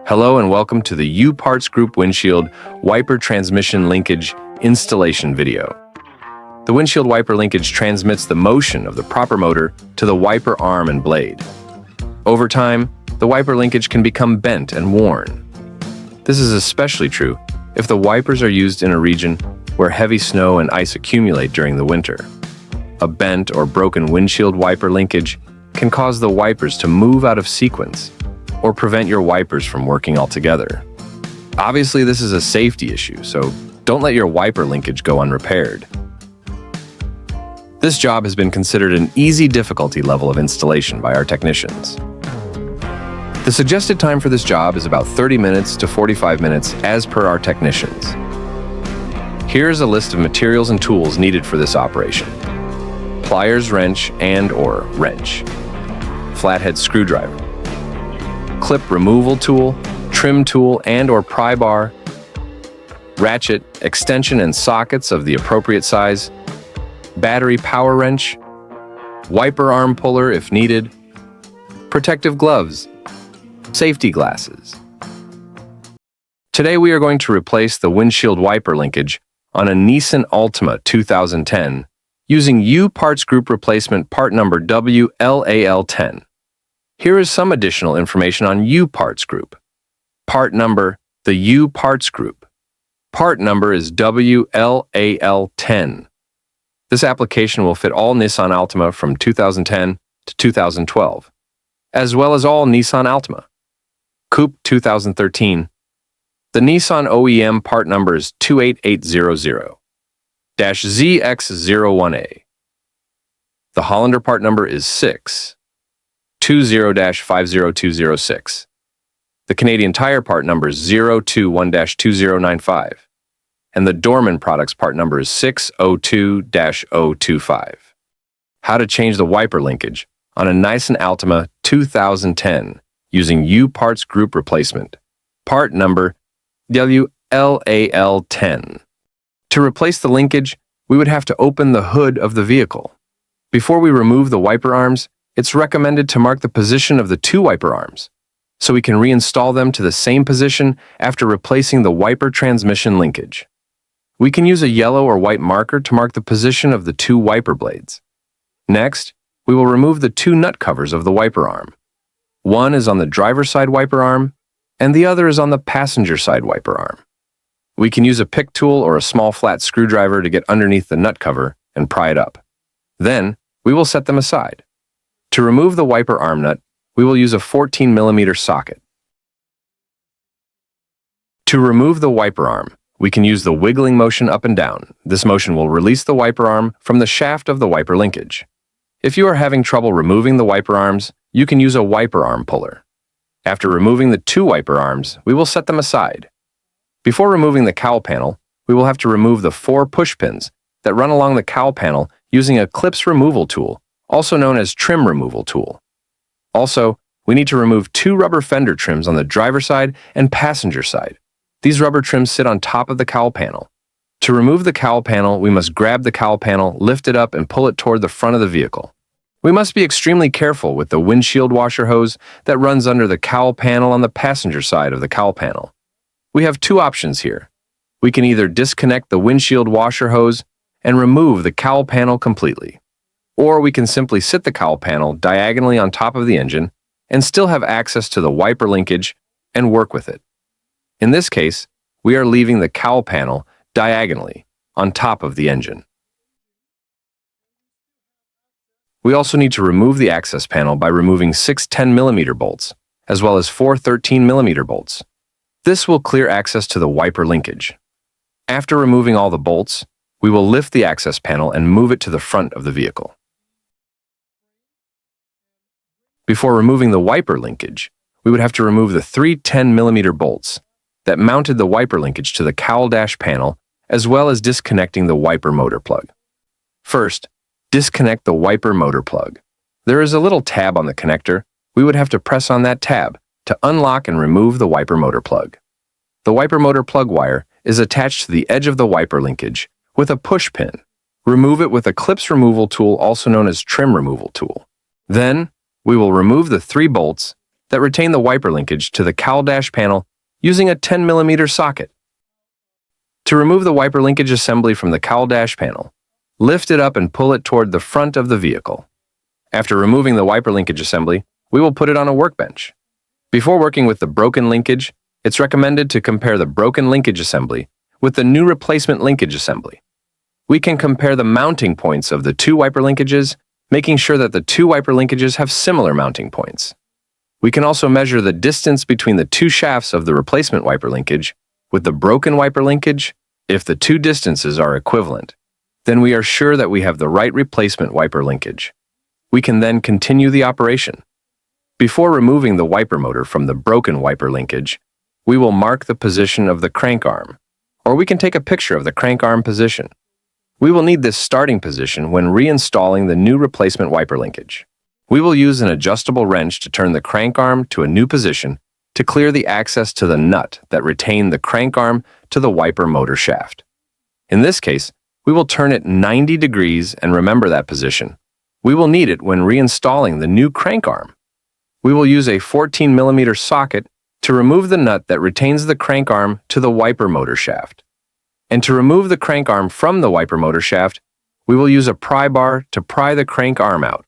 Hello and welcome to the U-Parts Group Windshield Wiper Transmission Linkage installation video. The windshield wiper linkage transmits the motion of the proper motor to the wiper arm and blade. Over time, the wiper linkage can become bent and worn. This is especially true if the wipers are used in a region where heavy snow and ice accumulate during the winter. A bent or broken windshield wiper linkage can cause the wipers to move out of sequence or prevent your wipers from working altogether. Obviously, this is a safety issue, so don't let your wiper linkage go unrepaired. This job has been considered an easy difficulty level of installation by our technicians. The suggested time for this job is about 30 minutes to 45 minutes as per our technicians. Here's a list of materials and tools needed for this operation. Pliers wrench and/or wrench, flathead screwdriver, clip removal tool, trim tool and/or pry bar, ratchet, extension and sockets of the appropriate size, battery power wrench, wiper arm puller if needed, protective gloves, safety glasses. Today we are going to replace the windshield wiper linkage on a Nissan Altima 2010 using U-Parts Group replacement part number WLAL10. Here is some additional information on U-Parts Group. Part number, the U-Parts Group. Part number is WLAL10. This application will fit all Nissan Altima from 2010 to 2012, as well as all Nissan Altima. Coupe 2013. The Nissan OEM part number is 28800-ZX01A. The Hollander part number is 620-50206. The Canadian Tire part number is 021-2095. And the Dorman Products part number is 602-025. How to change the wiper linkage on a Nissan Altima 2010 using U-Parts Group replacement. Part number WLAL10. To replace the linkage, we would have to open the hood of the vehicle. Before we remove the wiper arms, it's recommended to mark the position of the two wiper arms, so we can reinstall them to the same position after replacing the wiper transmission linkage. We can use a yellow or white marker to mark the position of the two wiper blades. Next, we will remove the two nut covers of the wiper arm. One is on the driver's side wiper arm, and the other is on the passenger side wiper arm. We can use a pick tool or a small flat screwdriver to get underneath the nut cover and pry it up. Then, we will set them aside. To remove the wiper arm nut, we will use a 14mm socket. To remove the wiper arm, we can use the wiggling motion up and down. This motion will release the wiper arm from the shaft of the wiper linkage. If you are having trouble removing the wiper arms, you can use a wiper arm puller. After removing the two wiper arms, we will set them aside. Before removing the cowl panel, we will have to remove the 4 push pins that run along the cowl panel using a clips removal tool, also known as trim removal tool. Also, we need to remove 2 rubber fender trims on the driver side and passenger side. These rubber trims sit on top of the cowl panel. To remove the cowl panel, we must grab the cowl panel, lift it up, and pull it toward the front of the vehicle. We must be extremely careful with the windshield washer hose that runs under the cowl panel on the passenger side of the cowl panel. We have 2 options here. We can either disconnect the windshield washer hose and remove the cowl panel completely, or we can simply sit the cowl panel diagonally on top of the engine and still have access to the wiper linkage and work with it. In this case, we are leaving the cowl panel diagonally on top of the engine. We also need to remove the access panel by removing 6 10mm bolts, as well as 4 13mm bolts. This will clear access to the wiper linkage. After removing all the bolts, we will lift the access panel and move it to the front of the vehicle. Before removing the wiper linkage, we would have to remove the 3 10mm bolts that mounted the wiper linkage to the cowl dash panel, as well as disconnecting the wiper motor plug. First, disconnect the wiper motor plug. There is a little tab on the connector. We would have to press on that tab to unlock and remove the wiper motor plug. The wiper motor plug wire is attached to the edge of the wiper linkage with a push pin. Remove it with a clips removal tool, also known as trim removal tool. Then, we will remove the 3 bolts that retain the wiper linkage to the cowl dash panel using a 10mm socket. To remove the wiper linkage assembly from the cowl dash panel, lift it up and pull it toward the front of the vehicle. After removing the wiper linkage assembly, we will put it on a workbench. Before working with the broken linkage, it's recommended to compare the broken linkage assembly with the new replacement linkage assembly. We can compare the mounting points of the two wiper linkages, making sure that the two wiper linkages have similar mounting points. We can also measure the distance between the two shafts of the replacement wiper linkage with the broken wiper linkage. If the two distances are equivalent, then we are sure that we have the right replacement wiper linkage. We can then continue the operation. Before removing the wiper motor from the broken wiper linkage, we will mark the position of the crank arm, or we can take a picture of the crank arm position. We will need this starting position when reinstalling the new replacement wiper linkage. We will use an adjustable wrench to turn the crank arm to a new position to clear the access to the nut that retained the crank arm to the wiper motor shaft. In this case, we will turn it 90 degrees and remember that position. We will need it when reinstalling the new crank arm. We will use a 14mm socket to remove the nut that retains the crank arm to the wiper motor shaft. And to remove the crank arm from the wiper motor shaft, we will use a pry bar to pry the crank arm out,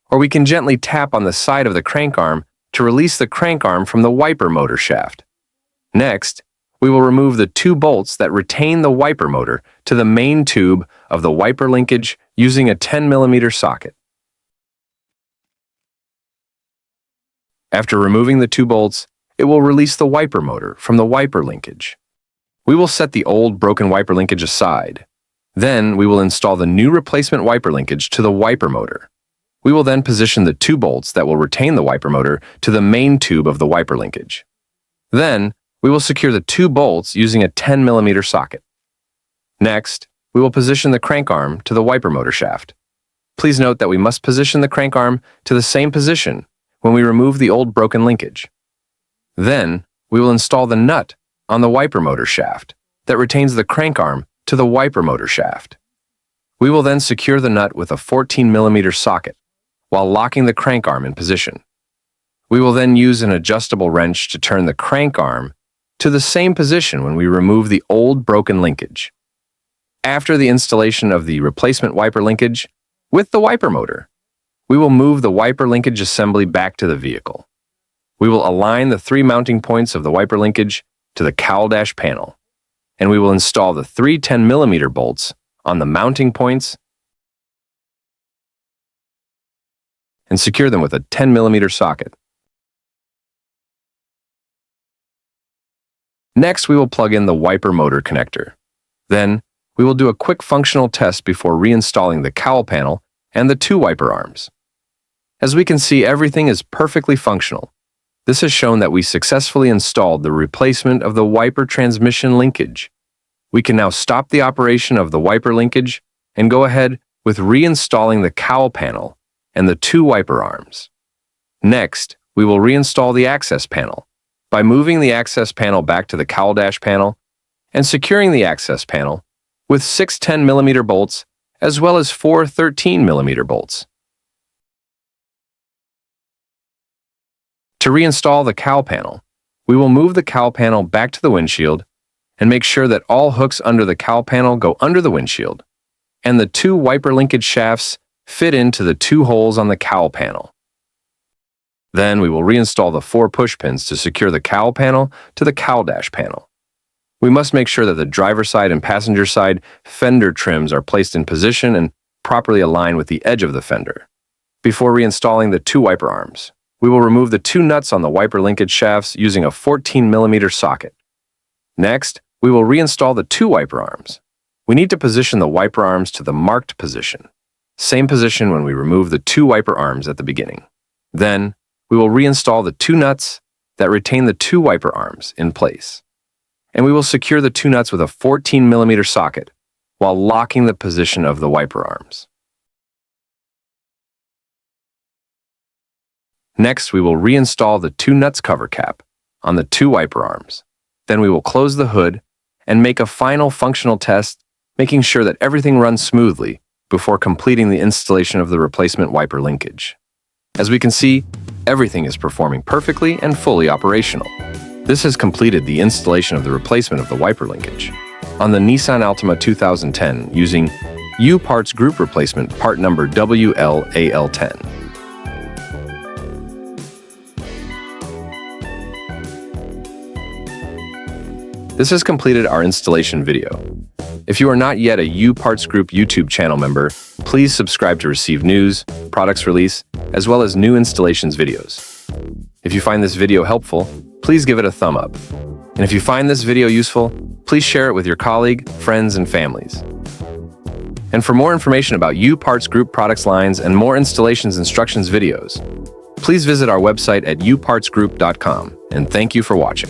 or we can gently tap on the side of the crank arm to release the crank arm from the wiper motor shaft. Next, we will remove the two bolts that retain the wiper motor to the main tube of the wiper linkage using a 10mm socket. After removing the two bolts, it will release the wiper motor from the wiper linkage. We will set the old broken wiper linkage aside. Then we will install the new replacement wiper linkage to the wiper motor. We will then position the two bolts that will retain the wiper motor to the main tube of the wiper linkage. Then, we will secure the two bolts using a 10mm socket. Next, we will position the crank arm to the wiper motor shaft. Please note that we must position the crank arm to the same position when we remove the old broken linkage. Then, we will install the nut on the wiper motor shaft that retains the crank arm to the wiper motor shaft. We will then secure the nut with a 14mm socket while locking the crank arm in position. We will then use an adjustable wrench to turn the crank arm to the same position when we remove the old broken linkage. After the installation of the replacement wiper linkage with the wiper motor, we will move the wiper linkage assembly back to the vehicle. We will align the three mounting points of the wiper linkage to the cowl dash panel, and we will install the three 10mm bolts on the mounting points and secure them with a 10mm socket. Next, we will plug in the wiper motor connector. Then, we will do a quick functional test before reinstalling the cowl panel and the two wiper arms. As we can see, everything is perfectly functional. This has shown that we successfully installed the replacement of the wiper transmission linkage. We can now stop the operation of the wiper linkage and go ahead with reinstalling the cowl panel and the two wiper arms. Next, we will reinstall the access panel by moving the access panel back to the cowl dash panel and securing the access panel with 6 10mm bolts as well as 4 13mm bolts. To reinstall the cowl panel, we will move the cowl panel back to the windshield and make sure that all hooks under the cowl panel go under the windshield, and the two wiper linkage shafts fit into the two holes on the cowl panel. Then we will reinstall the 4 push pins to secure the cowl panel to the cowl dash panel. We must make sure that the driver side and passenger side fender trims are placed in position and properly aligned with the edge of the fender. Before reinstalling the two wiper arms, we will remove the two nuts on the wiper linkage shafts using a 14mm socket. Next, we will reinstall the two wiper arms. We need to position the wiper arms to the marked position, same position when we remove the two wiper arms at the beginning. Then, we will reinstall the two nuts that retain the two wiper arms in place, and we will secure the two nuts with a 14mm socket while locking the position of the wiper arms. Next, we will reinstall the two nuts cover cap on the two wiper arms. Then we will close the hood and make a final functional test, making sure that everything runs smoothly before completing the installation of the replacement wiper linkage. As we can see, Everything is performing perfectly and fully operational. This has completed the installation of the replacement of the wiper linkage on the Nissan Altima 2010 using U-Parts Group Replacement part number WLAL10. This has completed our installation video. If you are not yet a U-Parts Group YouTube channel member, please subscribe to receive news, products release, as well as new installations videos. If you find this video helpful, please give it a thumb up. And if you find this video useful, please share it with your colleague, friends, and families. And for more information about U-Parts Group products lines and more installations instructions videos, please visit our website at upartsgroup.com, and thank you for watching.